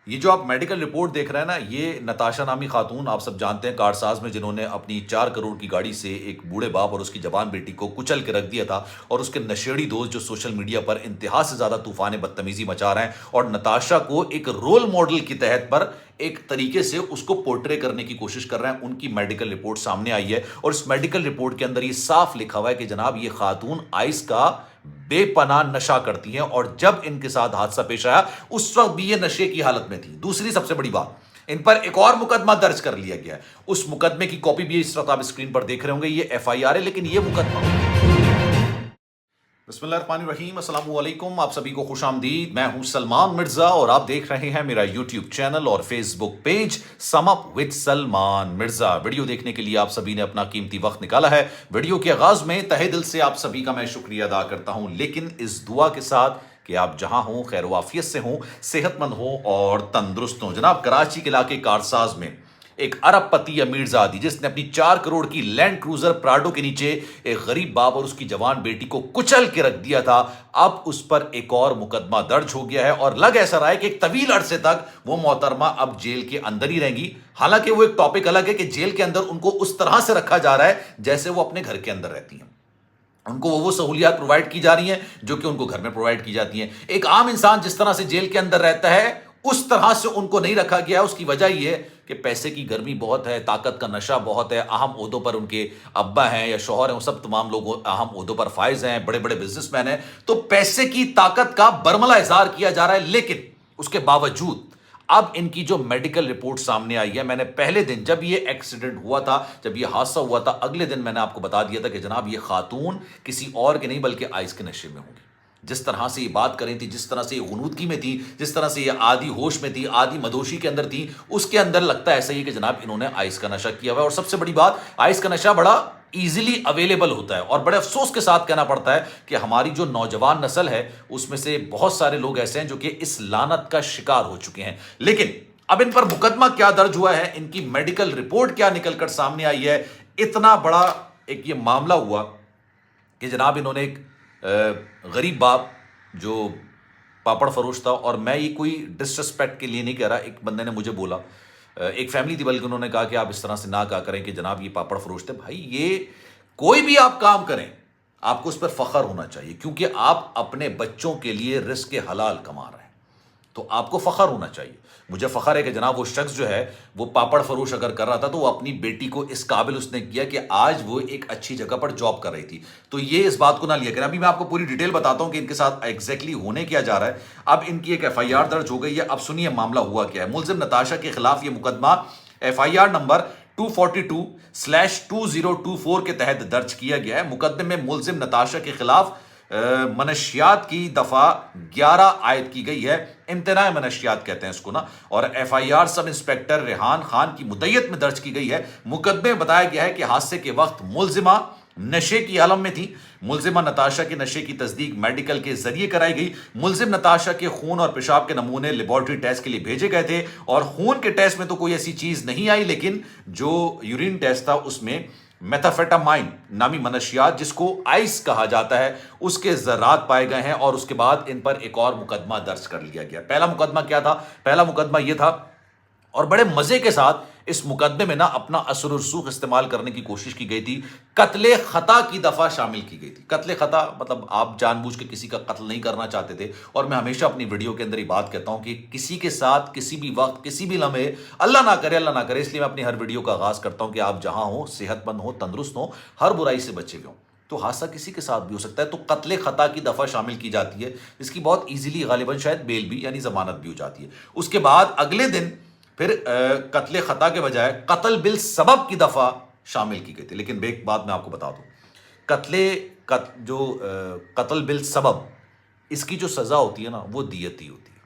یہ جو آپ میڈیکل رپورٹ دیکھ رہے ہیں نا، یہ نتاشا نامی خاتون، آپ سب جانتے ہیں کارساز میں، جنہوں نے اپنی 4 کروڑ کی گاڑی سے ایک بوڑھے باپ اور اس کی جوان بیٹی کو کچل کے رکھ دیا تھا، اور اس کے نشیڑی دوست جو سوشل میڈیا پر انتہا سے زیادہ طوفان بدتمیزی مچا رہے ہیں، اور نتاشا کو ایک رول ماڈل کی تحت پر ایک طریقے سے اس کو پورٹرے کرنے کی کوشش کر رہے ہیں، ان کی میڈیکل رپورٹ سامنے آئی ہے، اور اس میڈیکل رپورٹ کے اندر یہ صاف لکھا ہوا ہے کہ جناب یہ خاتون آئس کا بے پناہ نشہ کرتی ہیں، اور جب ان کے ساتھ حادثہ پیش آیا اس وقت بھی یہ نشے کی حالت میں تھی۔ دوسری سب سے بڑی بات، ان پر ایک اور مقدمہ درج کر لیا گیا ہے، اس مقدمے کی کاپی بھی اس وقت آپ اسکرین پر دیکھ رہے ہوں گے، یہ ایف آئی آر ہے، لیکن یہ مقدمہ، بسم اللہ الرحمن الرحیم، السلام علیکم، آپ سبھی کو خوش آمدید۔ میں ہوں سلمان مرزا اور آپ دیکھ رہے ہیں میرا یوٹیوب چینل اور Facebook page sum up with Salman Mirza. Video دیکھنے کے لیے آپ سبھی نے اپنا قیمتی وقت نکالا ہے۔ ویڈیو کے آغاز میں تہہ دل سے آپ سبھی کا میں شکریہ ادا کرتا ہوں، لیکن اس دعا کے ساتھ کہ آپ جہاں ہوں خیر و عافیت سے ہوں، صحت مند ہوں اور تندرست ہوں۔ جناب کراچی کے علاقے کارساز میں ایک ارب پتی امیر زادی، جس نے اپنی 4 کروڑ کی لینڈ کروزر پراڈو کے نیچے ایک غریب باپ اور اس کی جوان بیٹی کو کچل کے رکھ دیا تھا، اب اس پر ایک اور مقدمہ درج ہو گیا ہے، اور لگ ایسا رہا ہے کہ ایک طویل عرصے تک وہ محترمہ اب جیل کے اندر ہی رہیں گی۔ حالانکہ وہ ایک ٹاپک الگ ہے کہ جیل کے اندر ان کو اس طرح سے رکھا جا رہا ہے جیسے وہ اپنے گھر کے اندر رہتی ہیں، ان کو وہ سہولیات پرووائڈ کی جا رہی ہیں جو کہ ان کو گھر میں پرووائڈ کی جاتی ہیں۔ ایک عام انسان جس طرح سے جیل کے اندر رہتا ہے اس طرح سے ان کو نہیں رکھا گیا ہے۔ اس کی وجہ یہ ہے کہ پیسے کی گرمی بہت ہے، طاقت کا نشہ بہت ہے، اہم عہدوں پر ان کے ابا ہیں یا شوہر ہیں، وہ سب تمام لوگ اہم عہدوں پر فائز ہیں، بڑے بڑے بزنس مین ہیں، تو پیسے کی طاقت کا برملا اظہار کیا جا رہا ہے۔ لیکن اس کے باوجود اب ان کی جو میڈیکل رپورٹ سامنے آئی ہے، میں نے پہلے دن جب یہ ایکسیڈنٹ ہوا تھا، جب یہ حادثہ ہوا تھا، اگلے دن میں نے آپ کو بتا دیا تھا کہ جناب یہ خاتون کسی اور کے نہیں بلکہ آئس کے نشے میں ہوں گی۔ جس طرح سے یہ بات کر رہی تھی، جس طرح سے یہ غنودگی میں تھی، جس طرح سے یہ آدھی ہوش میں تھی، آدھی مدوشی کے اندر تھی، اس کے اندر لگتا ہے ایسا ہی کہ جناب انہوں نے آئس کا نشہ کیا ہوا ہے۔ اور سب سے بڑی بات، آئس کا نشہ بڑا ایزیلی اویلیبل ہوتا ہے، اور بڑے افسوس کے ساتھ کہنا پڑتا ہے کہ ہماری جو نوجوان نسل ہے اس میں سے بہت سارے لوگ ایسے ہیں جو کہ اس لعنت کا شکار ہو چکے ہیں۔ لیکن اب ان پر مقدمہ کیا درج ہوا ہے، ان کی میڈیکل رپورٹ کیا نکل کر سامنے آئی ہے، اتنا بڑا ایک یہ معاملہ ہوا کہ جناب انہوں نے ایک غریب باپ جو پاپڑ فروش تھا، اور میں یہ کوئی ڈسرسپیکٹ کے لیے نہیں کہہ رہا، ایک بندے نے مجھے بولا، ایک فیملی تھی بلکہ، انہوں نے کہا کہ آپ اس طرح سے نہ کہا کریں کہ جناب یہ پاپڑ فروش تھے۔ بھائی یہ کوئی بھی آپ کام کریں آپ کو اس پر فخر ہونا چاہیے، کیونکہ آپ اپنے بچوں کے لیے رزق حلال کما رہے ہیں، تو آپ کو فخر ہونا چاہیے۔ مجھے فخر ہے کہ جناب وہ شخص جو ہے وہ پاپڑ فروش اگر کر رہا تھا تو وہ اپنی بیٹی کو اس قابل اس نے کیا کہ آج وہ ایک اچھی جگہ پر جاب کر رہی تھی، تو یہ اس بات کو نہ لیا کریں۔ ابھی میں آپ کو پوری ڈیٹیل بتاتا ہوں کہ ان کے ساتھ ایگزیکٹلی ہونے کیا جا رہا ہے۔ اب ان کی ایک ایف آئی آر درج ہو گئی ہے، اب سنیے معاملہ ہوا کیا ہے۔ ملزم نتاشا کے خلاف یہ مقدمہ ایف آئی آر نمبر 242/2024 کے تحت درج کیا گیا ہے۔ مقدمے میں ملزم نتاشا کے خلاف منشیات کی دفعہ 11 عائد کی گئی ہے، امتناع منشیات کہتے ہیں اس کو نا، اور F I R sub inspector Rehan Khan کی مدعیت میں درج کی گئی ہے۔ مقدمے میں بتایا گیا ہے کہ حادثے کے وقت ملزمہ نشے کی عالم میں تھی۔ ملزمہ نتاشا کے نشے کی تصدیق میڈیکل کے ذریعے کرائی گئی۔ ملزم نتاشا کے خون اور پیشاب کے نمونے لیبارٹری ٹیسٹ کے لیے بھیجے گئے تھے، اور خون کے ٹیسٹ میں تو کوئی ایسی چیز نہیں آئی، لیکن جو یورین ٹیسٹ تھا اس میں میتھامفیٹامائن نامی منشیات، جس کو آئس کہا جاتا ہے، اس کے ذرات پائے گئے ہیں، اور اس کے بعد ان پر ایک اور مقدمہ درج کر لیا گیا۔ پہلا مقدمہ کیا تھا؟ پہلا مقدمہ یہ تھا، اور بڑے مزے کے ساتھ اس مقدمے میں نا اپنا اثر و رسوخ استعمال کرنے کی کوشش کی گئی تھی، قتل خطا کی دفعہ شامل کی گئی تھی۔ قتل خطا مطلب آپ جان بوجھ کے کسی کا قتل نہیں کرنا چاہتے تھے، اور میں ہمیشہ اپنی ویڈیو کے اندر ہی بات کہتا ہوں کہ کسی کے ساتھ کسی بھی وقت کسی بھی لمحے اللہ نہ کرے، اللہ نہ کرے، اس لیے میں اپنی ہر ویڈیو کا آغاز کرتا ہوں کہ آپ جہاں ہوں صحت مند ہوں، تندرست ہوں، ہر برائی سے بچے ہوئے ہوں، تو حادثہ کسی کے ساتھ بھی ہو سکتا ہے، تو قتل خطا کی دفعہ شامل کی جاتی ہے، اس کی بہت ایزیلی غالباً شاید بیل بھی یعنی ضمانت بھی ہو جاتی ہے۔ اس کے بعد اگلے دن پھر قتل خطا کے بجائے قتل بالسبب کی دفعہ شامل کی گئی تھی۔ لیکن ایک بات میں آپ کو بتا دوں، جو قتل بالسبب، اس کی جو سزا ہوتی ہے نا وہ دیت ہی ہوتی ہے،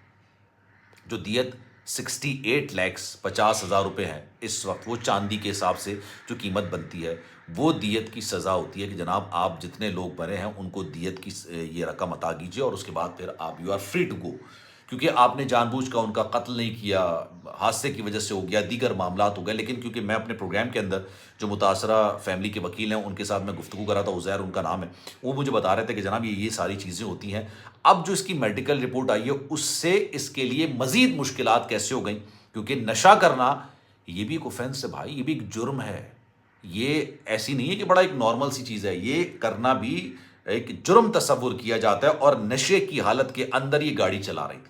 جو دیت 68 لاکھ 50,000 روپے ہے اس وقت، وہ چاندی کے حساب سے جو قیمت بنتی ہے، وہ دیت کی سزا ہوتی ہے کہ جناب آپ جتنے لوگ مرے ہیں ان کو دیت کی یہ رقم عطا کیجیے، اور اس کے بعد پھر آپ you are free to go, کیونکہ آپ نے جان بوجھ کا ان کا قتل نہیں کیا، حادثے کی وجہ سے ہو گیا، دیگر معاملات ہو گئے، لیکن کیونکہ میں اپنے پروگرام کے اندر جو متاثرہ فیملی کے وکیل ہیں ان کے ساتھ میں گفتگو کر رہا تھا، عزیر ان کا نام ہے، وہ مجھے بتا رہے تھے کہ جناب یہ ساری چیزیں ہوتی ہیں. اب جو اس کی میڈیکل رپورٹ آئی ہے اس سے اس کے لیے مزید مشکلات کیسے ہو گئیں، کیونکہ نشہ کرنا یہ بھی ایک اوفینس ہے بھائی، یہ بھی ایک جرم ہے. یہ ایسی نہیں ہے کہ بڑا ایک نارمل سی چیز ہے، یہ کرنا بھی ایک جرم تصور کیا جاتا ہے، اور نشے کی حالت کے اندر یہ گاڑی چلا رہی تھی.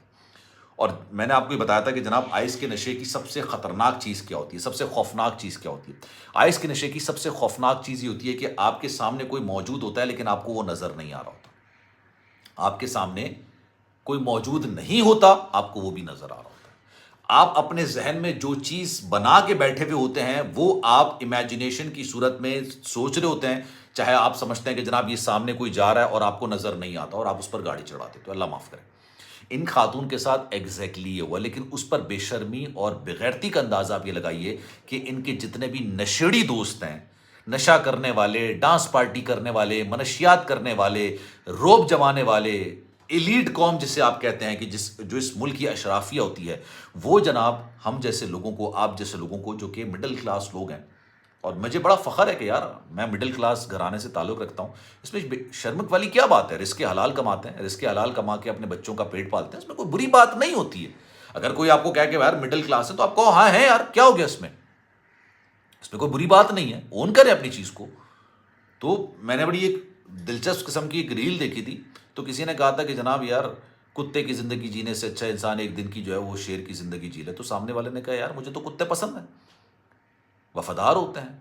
اور میں نے آپ کو یہ بتایا تھا کہ جناب آئس کے نشے کی سب سے خطرناک چیز کیا ہوتی ہے، سب سے خوفناک چیز کیا ہوتی ہے. آئس کے نشے کی سب سے خوفناک چیز یہ ہوتی ہے کہ آپ کے سامنے کوئی موجود ہوتا ہے لیکن آپ کو وہ نظر نہیں آ رہا ہوتا. آپ کے سامنے کوئی موجود نہیں ہوتا، آپ کو وہ بھی نظر آ رہا ہوتا ہے. آپ اپنے ذہن میں جو چیز بنا کے بیٹھے ہوئے ہوتے ہیں وہ آپ امیجنیشن کی صورت میں سوچ رہے ہوتے ہیں، چاہے آپ سمجھتے ہیں کہ جناب یہ سامنے کوئی جا رہا ہے اور آپ کو نظر نہیں آتا اور آپ اس پر گاڑی چڑھاتے تو اللہ معاف کرے. ان خاتون کے ساتھ ایگزیکٹلی یہ ہوا، لیکن اس پر بے شرمی اور بغیرتی کا اندازہ آپ یہ لگائیے کہ ان کے جتنے بھی نشیڑی دوست ہیں، نشہ کرنے والے، ڈانس پارٹی کرنے والے، منشیات کرنے والے، روب جمانے والے، ایلیٹ قوم جسے آپ کہتے ہیں کہ جو اس ملک کی اشرافیہ ہوتی ہے، وہ جناب ہم جیسے لوگوں کو، آپ جیسے لوگوں کو جو کہ مڈل کلاس لوگ ہیں، اور مجھے بڑا فخر ہے کہ یار میں مڈل کلاس گھرانے سے تعلق رکھتا ہوں، اس میں شرمک والی کیا بات ہے؟ رزق حلال کماتے ہیں، رزق حلال کما کے اپنے بچوں کا پیٹ پالتے ہیں، اس میں کوئی بری بات نہیں ہوتی ہے. اگر کوئی آپ کو کہے کہ یار مڈل کلاس ہے تو آپ کو ہاں ہے یار، کیا ہو گیا اس میں کوئی بری بات نہیں ہے، اون کریں اپنی چیز کو. تو میں نے بڑی ایک دلچسپ قسم کی ایک ریل دیکھی تھی، تو کسی نے کہا تھا کہ جناب یار کتے کی زندگی جینے سے اچھا انسان ایک دن کی جو ہے وہ شیر کی زندگی جی لے. تو سامنے والے نے کہا یار مجھے تو کتے پسند ہیں، وفادار ہوتے ہیں،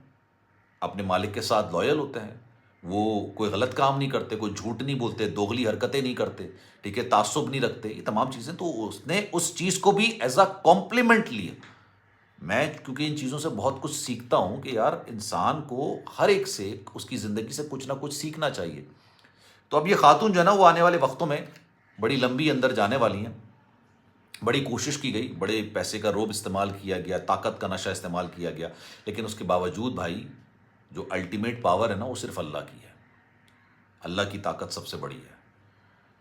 اپنے مالک کے ساتھ لائل ہوتے ہیں، وہ کوئی غلط کام نہیں کرتے، کوئی جھوٹ نہیں بولتے، دوغلی حرکتیں نہیں کرتے، ٹھیک ہے، تعصب نہیں رکھتے، یہ تمام چیزیں. تو اس نے اس چیز کو بھی ایز اے کمپلیمنٹ لیا. میں کیونکہ ان چیزوں سے بہت کچھ سیکھتا ہوں کہ یار انسان کو ہر ایک سے اس کی زندگی سے کچھ نہ کچھ سیکھنا چاہیے. تو اب یہ خاتون جو ہے نا وہ آنے والے وقتوں میں بڑی لمبی اندر جانے والی ہیں. بڑی کوشش کی گئی، بڑے پیسے کا روب استعمال کیا گیا، طاقت کا نشہ استعمال کیا گیا، لیکن اس کے باوجود بھائی جو الٹیمیٹ پاور ہے نا وہ صرف اللہ کی ہے. اللہ کی طاقت سب سے بڑی ہے.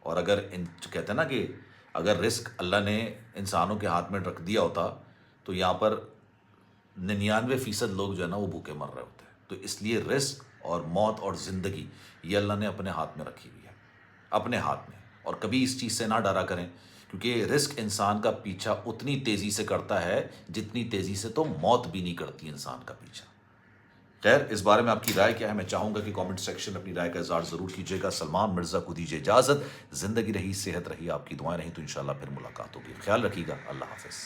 اور اگر جو کہتے ہیں نا کہ اگر رزق اللہ نے انسانوں کے ہاتھ میں رکھ دیا ہوتا تو یہاں پر 99% لوگ جو ہے نا وہ بھوکے مر رہے ہوتے ہیں. تو اس لیے رزق اور موت اور زندگی یہ اللہ نے اپنے ہاتھ میں رکھی ہوئی ہے، اپنے ہاتھ میں. اور کبھی اس چیز سے نہ ڈرا کریں، کیونکہ رزق انسان کا پیچھا اتنی تیزی سے کرتا ہے جتنی تیزی سے تو موت بھی نہیں کرتی انسان کا پیچھا. خیر، اس بارے میں آپ کی رائے کیا ہے؟ میں چاہوں گا کہ کامنٹ سیکشن میں اپنی رائے کا اظہار ضرور کیجیے گا. سلمان مرزا کو دیجیے اجازت. زندگی رہی، صحت رہی، آپ کی دعائیں رہیں تو انشاءاللہ پھر ملاقات ہوگی. خیال رکھیے گا. اللہ حافظ.